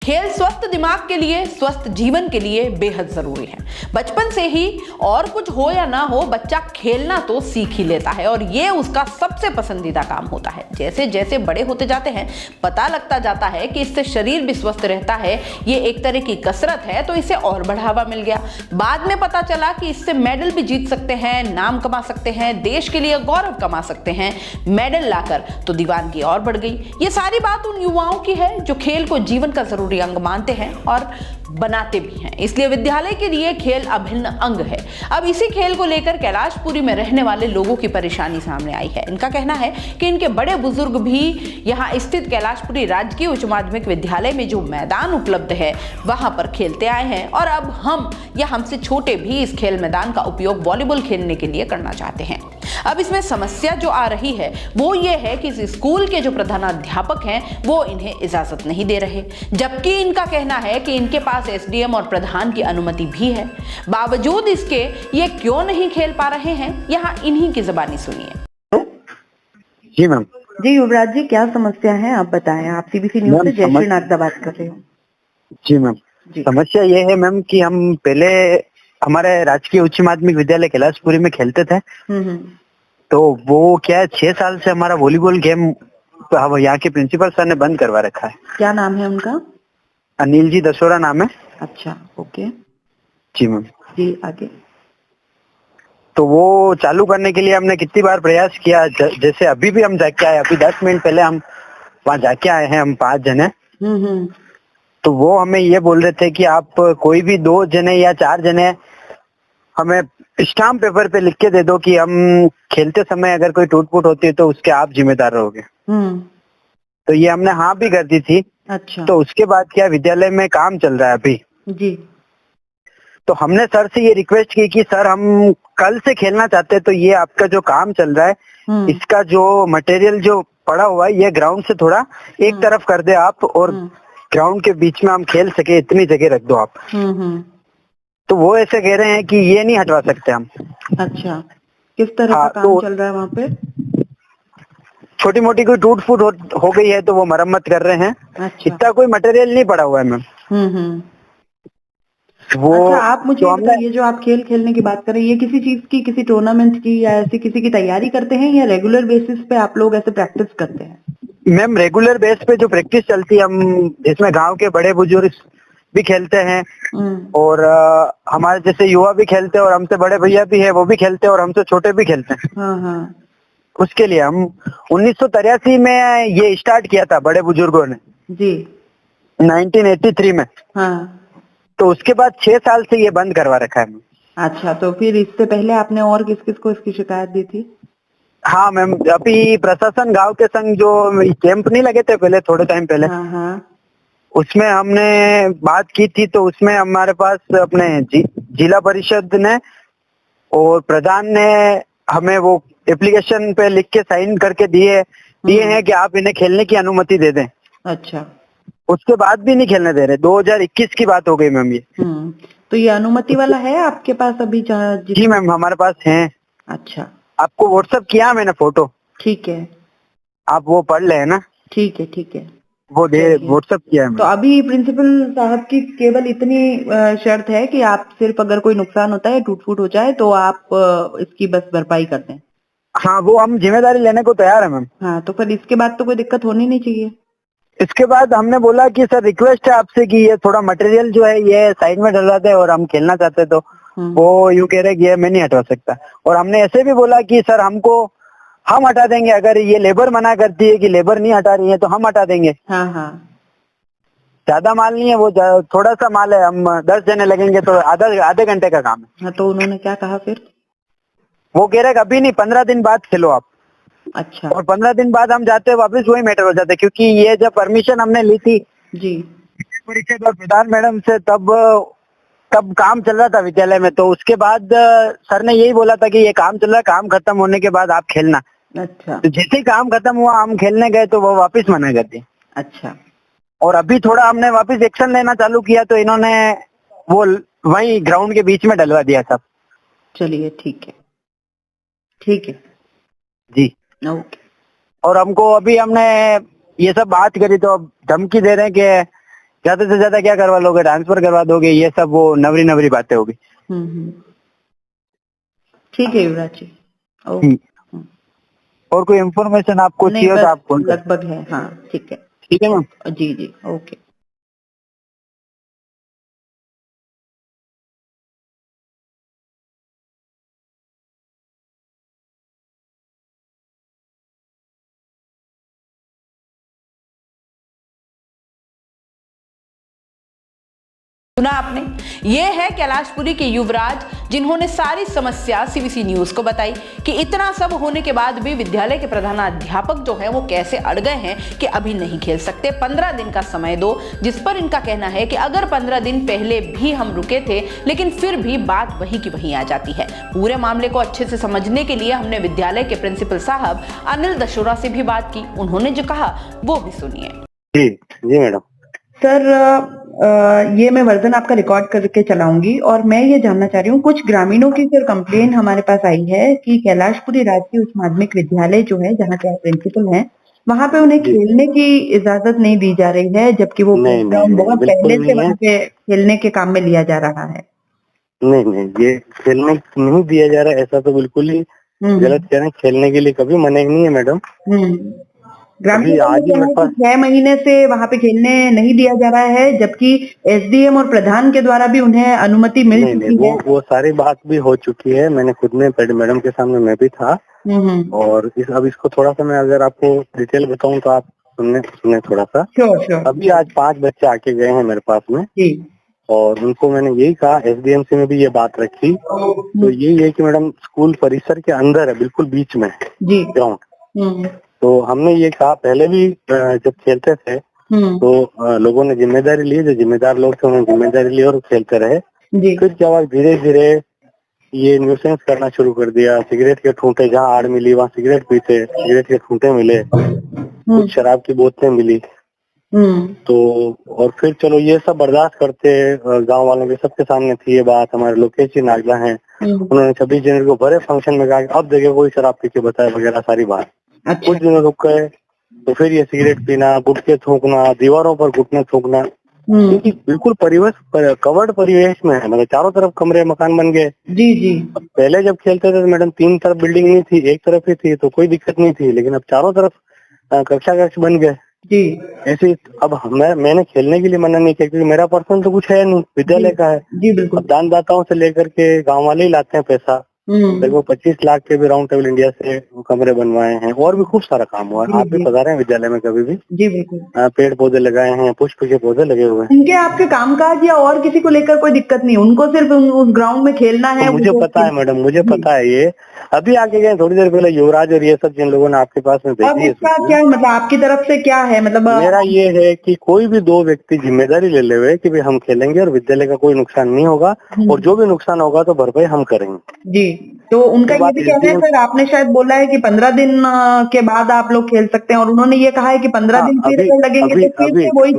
खेल स्वस्थ दिमाग के लिए, स्वस्थ जीवन के लिए बेहद जरूरी है। बचपन से ही और कुछ हो या ना हो, बच्चा खेलना तो सीख ही लेता है और ये उसका सबसे पसंदीदा काम होता है। जैसे जैसे बड़े होते जाते हैं, पता लगता जाता है कि इससे शरीर भी स्वस्थ रहता है, ये एक तरह की कसरत है, तो इसे और बढ़ावा मिल गया। बाद में पता चला कि इससे मेडल भी जीत सकते हैं, नाम कमा सकते हैं, देश के लिए गौरव कमा सकते हैं। मेडल लाकर तो दीवानगी और बढ़ गई। ये सारी बात उन युवाओं की है जो खेल को जीवन का जरूरी अंग मानते हैं और बनाते भी हैं। इसलिए विद्यालय के लिए खेल अभिन्न अंग है। अब इसी खेल को लेकर कैलाशपुरी में रहने वाले लोगों की परेशानी सामने आई है। इनका कहना है कि इनके बड़े बुजुर्ग भी यहाँ स्थित कैलाशपुरी राजकीय उच्च माध्यमिक विद्यालय में जो मैदान उपलब्ध है वहां पर खेलते आए हैं और अब हम या हमसे छोटे भी इस खेल मैदान का उपयोग वॉलीबॉल खेलने के लिए करना चाहते हैं। अब इसमें समस्या जो आ रही है वो ये है कि इस स्कूल के जो प्रधानाध्यापक हैं वो इन्हें इजाजत नहीं दे रहे, जबकि इनका कहना है कि इनके पास एसडीएम और प्रधान की अनुमति भी है। बावजूद इसके ये क्यों नहीं खेल पा रहे हैं, यहाँ इन्हीं की जुबानी सुनिए। जी मैम। जी युवराज जी, क्या समस्या है आप बताएं। आप सीबीसी न्यूज से जयश्री नागदा बात कर रहे हो। जी मैम, समस्या ये है मैम कि हम पहले हमारे राजकीय उच्च माध्यमिक विद्यालय कैलाशपुरी में खेलते थे। तो वो क्या है, 6 साल से हमारा वॉलीबॉल गेम यहाँ के प्रिंसिपल सर ने बंद करवा रखा है। क्या नाम है उनका? अनिल जी दसोरा नाम है। अच्छा, ओके जी मैम। जी, आगे। तो वो चालू करने के लिए हमने कितनी बार प्रयास किया, जैसे अभी भी हम जाके आए, अभी 10 मिनट पहले हम वहाँ जाके आए हैं, हम 5 जने। तो वो हमें ये बोल रहे थे कि आप कोई भी 2 जने या 4 जने हमें स्टाम्प पेपर पे लिख के दे दो कि हम खेलते समय अगर कोई टूट फूट होती है तो उसके आप जिम्मेदार रहोगे। तो ये हमने हाँ भी कर दी थी। अच्छा। तो उसके बाद क्या, विद्यालय में काम चल रहा है अभी जी। तो हमने सर से ये रिक्वेस्ट की कि सर हम कल से खेलना चाहते हैं, तो ये आपका जो काम चल रहा है इसका जो मटेरियल जो पड़ा हुआ है ये ग्राउंड से थोड़ा एक तरफ कर दे आप, और ग्राउंड के बीच में हम खेल सके इतनी जगह रख दो आप। तो वो ऐसे कह रहे हैं कि ये नहीं हटवा सकते हम। अच्छा, किस तरह का काम चल रहा है वहाँ पे? छोटी मोटी कोई टूट फूट हो गई है तो वो मरम्मत कर रहे हैं। अच्छा। इतना कोई मटेरियल नहीं पड़ा हुआ है मैम। वो अच्छा, आप मुझे ये जो आप खेल खेलने की बात कर रहे हैं, ये किसी चीज की, किसी टूर्नामेंट की या ऐसी किसी की तैयारी करते हैं या रेगुलर बेसिस पे आप लोग ऐसे प्रैक्टिस करते हैं? मैम रेगुलर बेस पे जो प्रैक्टिस चलती है, हम इसमें गांव के बड़े बुजुर्ग भी खेलते हैं और हमारे जैसे युवा भी खेलते हैं और हमसे बड़े भैया भी है वो भी खेलते हैं और हमसे छोटे भी खेलते हैं। हाँ। उसके लिए हम 1983 में ये स्टार्ट किया था बड़े बुजुर्गों ने जी। 1983 में। हाँ। तो उसके बाद 6 साल से ये बंद करवा रखा है। अच्छा, तो फिर इससे पहले आपने और किस किस को इसकी शिकायत दी थी? हाँ मैम, अभी प्रशासन गांव के संग जो कैंप नहीं लगे थे पहले, थोड़े टाइम पहले, उसमें हमने बात की थी। तो उसमें हमारे पास अपने जिला परिषद ने और प्रधान ने हमें वो एप्लीकेशन पे लिख के साइन करके दिए हैं कि आप इन्हें खेलने की अनुमति दे दें। अच्छा। उसके बाद भी नहीं खेलने दे रहे। 2021 की बात हो गई मैम ये। तो ये अनुमति वाला है आपके पास अभी? जी मैम, हमारे पास है। अच्छा, आपको व्हाट्सएप किया मैंने फोटो, ठीक है, आप वो पढ़ ले ना। ठीक है, वो दे व्हाट्सएप किया है। तो अभी प्रिंसिपल साहब की केवल इतनी शर्त है कि आप सिर्फ अगर कोई नुकसान होता है, टूट फूट हो जाए तो आप इसकी बस भरपाई कर दें। हाँ, वो हम जिम्मेदारी लेने को तैयार है मैम। हाँ, तो फिर इसके बाद तो कोई दिक्कत होनी नहीं चाहिए। इसके बाद हमने बोला कि सर रिक्वेस्ट है आपसे कि ये थोड़ा मटेरियल जो है ये साइड में डलवा दे और हम खेलना चाहते, तो वो यूँ कह रहे कि ये मैं नहीं हटवा सकता। और हमने ऐसे भी बोला कि सर हम हटा देंगे, अगर ये लेबर मना करती है कि लेबर नहीं हटा रही है तो हम हटा देंगे। हाँ। ज्यादा माल नहीं है, वो थोड़ा सा माल है, हम 10 जने लगेंगे तो आधे घंटे का काम है। हाँ, तो उन्होंने क्या कहा फिर? वो कह रहे अभी नहीं, 15 दिन बाद खेलो आप। अच्छा। और 15 दिन बाद हम जाते वापस वही मैटर हो जाते, क्योंकि ये जब परमिशन हमने ली थी जी परिषद और प्रधान मैडम से, तब काम चल रहा था विद्यालय में। तो उसके बाद सर ने यही बोला था कि ये काम चल रहा है, काम खत्म होने के बाद आप खेलना। अच्छा। तो जैसे ही काम खत्म हुआ हम खेलने गए तो वो वापस मना कर दी। अच्छा। और अभी थोड़ा हमने वापस एक्शन लेना चालू किया तो इन्होंने वो वही ग्राउंड के बीच में डलवा दिया सब। चलिए, ठीक है जी, ओके। और हमको अभी हमने ये सब बात करी तो अब धमकी दे रहे हैं कि ज्यादा से ज्यादा क्या करवा लोगे, ट्रांसफर करवा दोगे, ये सब वो नवरी नवरी बातें होगी। ठीक है युवराज जी, ओके। और कोई इन्फॉर्मेशन आपको नहीं, चाहिए तो बस आप कॉल कर। लगभग है, हाँ ठीक है। ठीक है मैम। जी जी, ओके। सुना आपने, ये है कैलाशपुरी के युवराज, जिन्होंने सारी समस्या सीबीसी न्यूज को बताई कि इतना सब होने के बाद भी विद्यालय के प्रधानाध्यापक जो है वो कैसे अड़ गए हैं कि अभी नहीं खेल सकते, 15 दिन का समय दो। जिस पर इनका कहना है कि अगर 15 दिन पहले भी हम रुके थे लेकिन फिर भी बात वही की वहीं आ जाती है। पूरे मामले को अच्छे से समझने के लिए हमने विद्यालय के प्रिंसिपल साहब अनिल दशोरा से भी बात की। उन्होंने जो कहा वो भी सुनिए। जी जी मैडम। सर, ये मैं वर्जन आपका रिकॉर्ड करके चलाऊंगी और मैं ये जानना चाह रही हूँ, कुछ ग्रामीणों की सर कंप्लेन हमारे पास आई है कि कैलाशपुरी राजकीय उच्च माध्यमिक विद्यालय जो है, जहाँ के आप प्रिंसिपल हैं, वहाँ पे उन्हें खेलने की इजाजत नहीं दी जा रही है, जबकि वो नहीं प्रोग्राम बहुत बिल्कुल पहले से नहीं है। वहाँ पे खेलने के काम में लिया जा रहा है। नहीं, ये खेलने नहीं दिया जा रहा है, ऐसा तो बिल्कुल ही गलत कह रहे हैं। खेलने के लिए कभी मना ही नहीं है मैडम। ग्रामीण अभी आज ही मेरे कि पास 6 महीने से वहाँ पे खेलने नहीं दिया जा रहा है, जबकि एसडीएम और प्रधान के द्वारा भी उन्हें अनुमति मिल नहीं चुकी है। वो सारी बात भी हो चुकी है। मैंने खुद में मैडम के सामने मैं भी था। और अब इसको थोड़ा सा मैं अगर आपको डिटेल बताऊं तो आप सुने थोड़ा सा। श्योर। अभी आज 5 बच्चे आके गए हैं मेरे पास में जी। और उनको मैंने यही कहा, एसडीएमसी में भी ये बात रखी। तो यही है कि मैडम स्कूल परिसर के अंदर है, बिल्कुल बीच में जी ग्राउंड। तो हमने ये कहा पहले भी जब खेलते थे तो लोगों ने जिम्मेदारी ली, जो जिम्मेदार लोग थे उन्होंने जिम्मेदारी ली और खेलते रहे। फिर क्या हुआ, धीरे धीरे ये न्यूसेंस करना शुरू कर दिया। सिगरेट के ठूंठे, जहाँ आड़ मिली वहाँ सिगरेट पीते, सिगरेट के ठूंठे मिले, कुछ शराब की बोतलें मिली। तो और फिर चलो ये सब बर्दाश्त करते, गांव वालों के सबके सामने थी ये बात। हमारे लोकेश जी नागला हैं, उन्होंने 26 जनवरी को बड़े फंक्शन में कहा अब देखिए कोई शराब पी के बताए वगैरह सारी बात। कुछ दिनों रुक गए तो फिर ये सिगरेट पीना, गुटखे थूकना, दीवारों पर घुटने थूकना, क्योंकि बिल्कुल कवर्ड परिवेश में है, मतलब चारों तरफ कमरे मकान बन गए। जी। पहले जब खेलते थे तो मैडम 3 तरफ बिल्डिंग नहीं थी, एक तरफ ही थी, तो कोई दिक्कत नहीं थी। लेकिन अब चारों तरफ कक्ष बन गए। जी। ऐसे अब मैंने खेलने के लिए मना नहीं किया, क्योंकि मेरा पर्सनल तो कुछ है नहीं, विद्यालय का है। जी बिल्कुल। अब दानदाताओं से लेकर के गांव वाले ही लाते हैं पैसा। लगभग 25 लाख के भी राउंड टेबल इंडिया से कमरे बनवाए हैं और भी खूब सारा काम हुआ है। आप भी पधारे हैं विद्यालय में कभी भी। जी बिल्कुल। पेड़ पौधे लगाए हैं, पुष्प के पौधे लगे हुए हैं। उनके आपके कामकाज या और किसी को लेकर कोई दिक्कत नहीं, उनको सिर्फ उस ग्राउंड में खेलना है। तो मुझे पता है मैडम, मुझे पता है। ये अभी आके गए थोड़ी देर पहले युवराज और ये सब जिन लोगों ने आपके पास में भेजी है। इसका क्या मतलब आपकी तरफ से क्या है, मतलब मेरा ये है कि कोई भी 2 व्यक्ति जिम्मेदारी ले ले कि भाई हम खेलेंगे और विद्यालय का कोई नुकसान नहीं होगा, और जो भी नुकसान होगा तो भरपाई हम करेंगे। जी। तो उनका ये भी कहना है सर, आपने शायद बोला है कि 15 दिन के बाद आप लोग खेल सकते हैं, और उन्होंने ये कहा है कि 15 दिन फिर लगेंगे, तो फिर से वही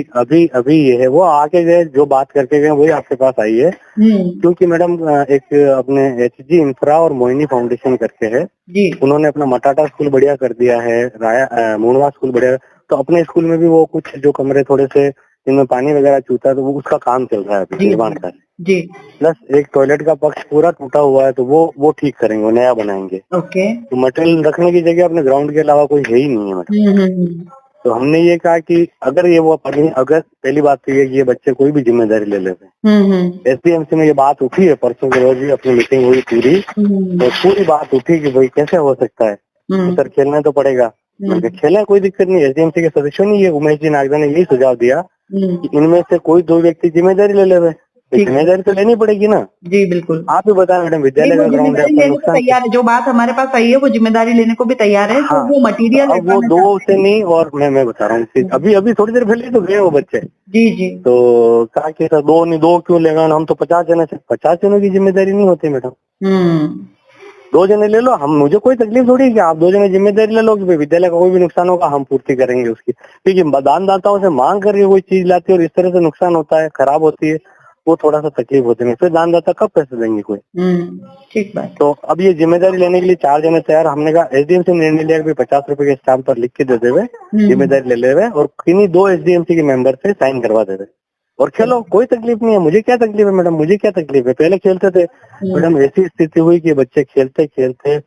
चीज अभी ये है, वो आके गए जो बात करके गए वही आपके पास आई है। क्योंकि मैडम एक अपने एचजी इंफ्रा और मोहिनी फाउंडेशन करके है जी, उन्होंने अपना मटाटा स्कूल बढ़िया कर दिया है, मुड़वा स्कूल बढ़िया। तो अपने स्कूल में भी वो कुछ जो कमरे थोड़े से जिनमें पानी वगैरह चूता है, तो वो उसका काम चल रहा है अभी निर्माण का जी। प्लस एक टॉयलेट का पक्ष पूरा टूटा हुआ है, तो वो ठीक करेंगे, वो नया बनाएंगे। ओके। तो मटेरियल रखने की जगह अपने ग्राउंड के अलावा कोई है ही नहीं है मैडम। तो हमने ये कहा कि अगर पहली बात तो ये कि ये बच्चे कोई भी जिम्मेदारी ले लेते हैं। एसडीएमसी में ये बात उठी है, परसों के रोज भी अपनी मीटिंग हुई पूरी, तो पूरी बात उठी कि भाई कैसे हो सकता है, तो सर खेलना तो पड़ेगा। खेलना कोई दिक्कत नहीं। एसडीएमसी के सदस्यों ने ये उमेश जी नागदा ने यही सुझाव दिया कि इनमें से कोई 2 व्यक्ति जिम्मेदारी ले ले, जिम्मेदारी तो लेनी पड़ेगी ना। जी बिल्कुल। आप भी बताएं मैडम, विद्यालय का ग्राउंड है, अपना नुकसान तैयार है। जो बात हमारे पास आई है वो जिम्मेदारी लेने को भी तैयार है। हाँ, तो वो मटेरियल अब वो 2 से नहीं, और मैं बता रहा हूँ अभी थोड़ी देर पहले तो गए वो बच्चे। जी। तो कहा कि सर 2 क्यों लेगा, हम तो 50 जनों की जिम्मेदारी नहीं होती मैडम। 2 जने ले लो, मुझे कोई तकलीफ थोड़ी है कि आप 2 जने जिम्मेदारी ले लो कि विद्यालय का कोई भी नुकसान होगा हम पूर्ति करेंगे उसकी। क्योंकि दानदाताओं से मांग करके कोई चीज लाती है और इस तरह से नुकसान होता है, खराब होती है, वो थोड़ा सा तकलीफ होती है। फिर दानदाता कब पैसे देंगे कोई? ठीक बात। तो अब ये जिम्मेदारी लेने के लिए 4 जने तैयार। हमने कहा एसडीएम से निर्णय लिया कि 50 रुपए के स्टाम्प पर लिख के दे देवे, जिम्मेदारी ले लेवे और किन्हीं 2 एसडीएमसी के मेंबर से साइन करवा देवे और खेलो, कोई तकलीफ नहीं है। मुझे क्या तकलीफ है मैडम, मुझे क्या तकलीफ है? पहले खेलते थे मैडम, ऐसी स्थिति हुई कि बच्चे खेलते खेलते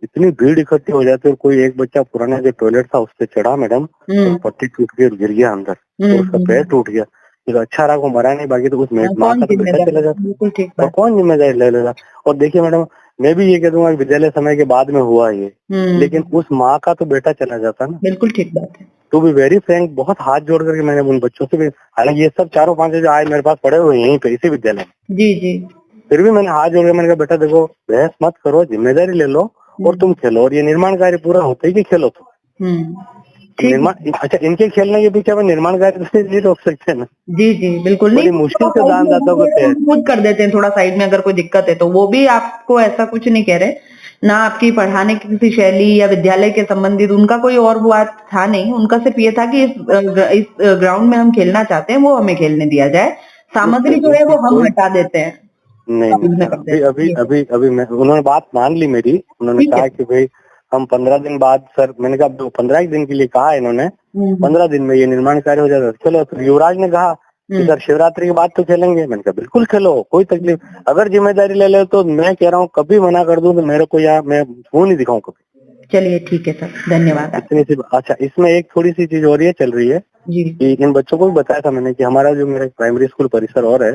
इतनी भीड़ इकट्ठी हो जाती है और कोई एक बच्चा पुराना जो टॉयलेट था उस पे चढ़ा मैडम, तो पट्टी टूट गई और गिर गया अंदर, तो उसका पैर टूट गया। तो अच्छा रहा को मरा नहीं, बाकी तो उस माँ का तो बेटा चला जाता, और कौन जिम्मेदारी ले लेगा? और देखिए मैडम, मैं भी ये कह दूंगा विद्यालय समय के बाद में हुआ ये, लेकिन उस माँ का तो बेटा चला जाता ना। बिल्कुल ठीक बात है। टू बी वेरी फ्रैंक, बहुत हाथ जोड़ करके मैंने उन बच्चों से भी, हालांकि ये सब 4-5 जो आए मेरे पास पड़े हुए यहीं पे इसी विद्यालय में, जी जी, फिर भी मैंने हाथ जोड़ के मैंने कहा बेटा देखो, बहस मत करो, जिम्मेदारी ले लो और तुम खेलो, और ये निर्माण कार्य पूरा होता है कि खेलो तुम। निर्माण, अच्छा इनके खेलने के पीछे निर्माण कार्य नहीं रोक सकते ना। जी जी बिल्कुल नहीं, मुश्किल से दानदाताओं को खुद कर देते हैं थोड़ा साइड में, अगर कोई दिक्कत है तो वो भी आपको ऐसा कुछ नहीं कह रहे ना, आपकी पढ़ाने की किसी शैली या विद्यालय के संबंधित उनका कोई और बात था नहीं। उनका सिर्फ ये था कि इस ग्राउंड में हम खेलना चाहते हैं, वो हमें खेलने दिया जाए, सामग्री जो है वो हम हटा देते हैं। नहीं, अभी मैं, उन्होंने बात मान ली मेरी, उन्होंने कहा कि भाई हम 15 दिन बाद सर, मैंने कहा 15 दिन के लिए कहा इन्होंने, 15 दिन में ये निर्माण कार्य हो जाएगा, चलो। फिर युवराज ने कहा कि सर शिवरात्रि के बाद तो खेलेंगे, मैंने कहा बिल्कुल खेलो, कोई तकलीफ, अगर जिम्मेदारी ले ले तो मैं कह रहा हूँ कभी मना कर दूं तो मेरे को यहाँ मैं मुंह नहीं दिखाऊं कभी। चलिए ठीक है सर, धन्यवाद। इतनी सी, अच्छा इसमें एक थोड़ी सी चीज और ये चल रही है कि इन बच्चों को भी बताया था मैंने कि हमारा जो मेरा प्राइमरी स्कूल परिसर और है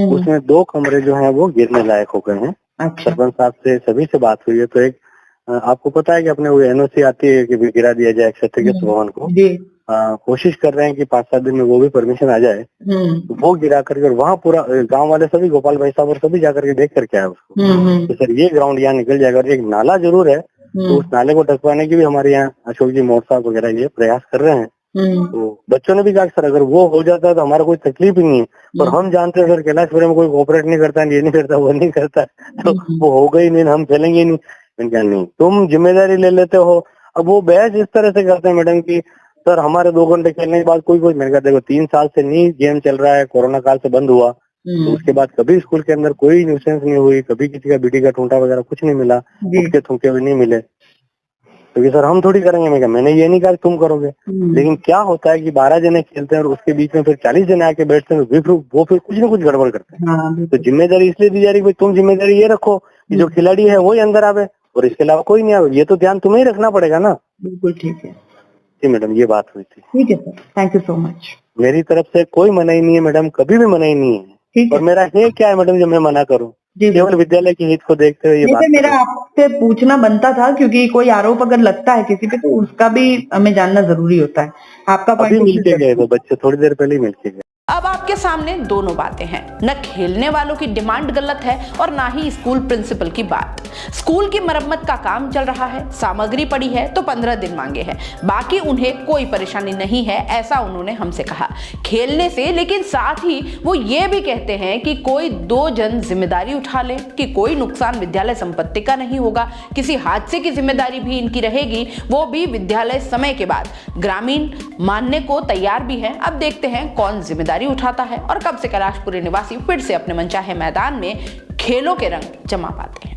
उसमें 2 कमरे जो है वो गिरने लायक हो गए हैं। सरपंच साहब से सभी से बात हुई है, तो एक आपको पता है कि अपने वो एनओसी आती है कि गिरा दिया जाए क्षत्रिय भवन को, कोशिश कर रहे हैं कि 5-7 दिन में वो भी परमिशन आ जाए, तो वो गिरा करके वहाँ पूरा गांव वाले सभी, गोपाल भाई साहब और सभी जाकर के देख करके आए उसको, तो सर ये ग्राउंड यहाँ निकल जाएगा। और एक नाला जरूर है, तो उस नाले को ढकवाने की भी हमारे यहाँ अशोक जी मोड़ साहब वगैरह ये प्रयास कर रहे हैं। तो बच्चों ने भी कहा सर अगर वो हो जाता है तो हमारा कोई तकलीफ ही नहीं है, पर हम जानते हैं सर कैलाशपुरी में कोई कोऑपरेट नहीं करता, ये नहीं करता, वो नहीं करता, तो वो होगा ही नहीं, हम खेलेंगे ही नहीं। नहीं, तुम जिम्मेदारी ले लेते हो। अब वो बहस इस तरह से करते हैं मैडम की सर हमारे 2 घंटे खेलने के बाद कोई मैंने कहा देखो 3 साल से नहीं गेम चल रहा है, कोरोना काल से बंद हुआ, तो उसके बाद कभी स्कूल के अंदर कोई न्यूसेंस नहीं हुई, कभी किसी का बीटी का ठूंठा वगैरह कुछ नहीं मिला, उसके थूके भी नहीं मिले, तो सर हम थोड़ी करेंगे। मैंने ये नहीं कहा तुम करोगे, लेकिन क्या होता है कि 12 जने खेलते हैं और उसके बीच में फिर 40 जने आके बैठते हैं, वो फिर कुछ ना कुछ गड़बड़ करते हैं। तो जिम्मेदारी इसलिए दी जा रही है तुम जिम्मेदारी ये रखो कि जो खिलाड़ी है वही अंदर आवे और इसके अलावा कोई नहीं आवे, ये तो ध्यान तुम्हें ही रखना पड़ेगा ना। बिल्कुल ठीक है जी मैडम, ये बात हुई थी। ठीक है sir, thank you so much. मेरी तरफ से कोई मनाही नहीं है मैडम, कभी भी मनाही नहीं है। और मेरा है क्या है मैडम जो मैं मना करूं, केवल विद्यालय के हित को देखते हुए ये बात। मेरा आपसे पूछना बनता था क्योंकि कोई आरोप अगर लगता है किसी पे तो उसका भी हमें जानना जरूरी होता है। आपका अभी मिल के गए तो बच्चे थोड़ी देर पहले ही मिल के गए। अब आपके सामने दोनों बातें हैं, न खेलने वालों की डिमांड गलत है और ना ही स्कूल प्रिंसिपल की बात। स्कूल की मरम्मत का काम चल रहा है, सामग्री पड़ी है तो 15 दिन मांगे हैं, बाकी उन्हें कोई परेशानी नहीं है, ऐसा उन्होंने हमसे कहा खेलने से। लेकिन साथ ही वो ये भी कहते हैं कि कोई 2 जन जिम्मेदारी उठा ले कि कोई नुकसान विद्यालय संपत्ति का नहीं होगा, किसी हादसे की जिम्मेदारी भी इनकी रहेगी, वो भी विद्यालय समय के बाद। ग्रामीण मानने को तैयार भी है। अब देखते हैं कौन जिम्मेदारी उठाता है और कब से कैलाशपुरी निवासी फिर से अपने मनचाहे मैदान में खेलों के रंग जमा पाते हैं।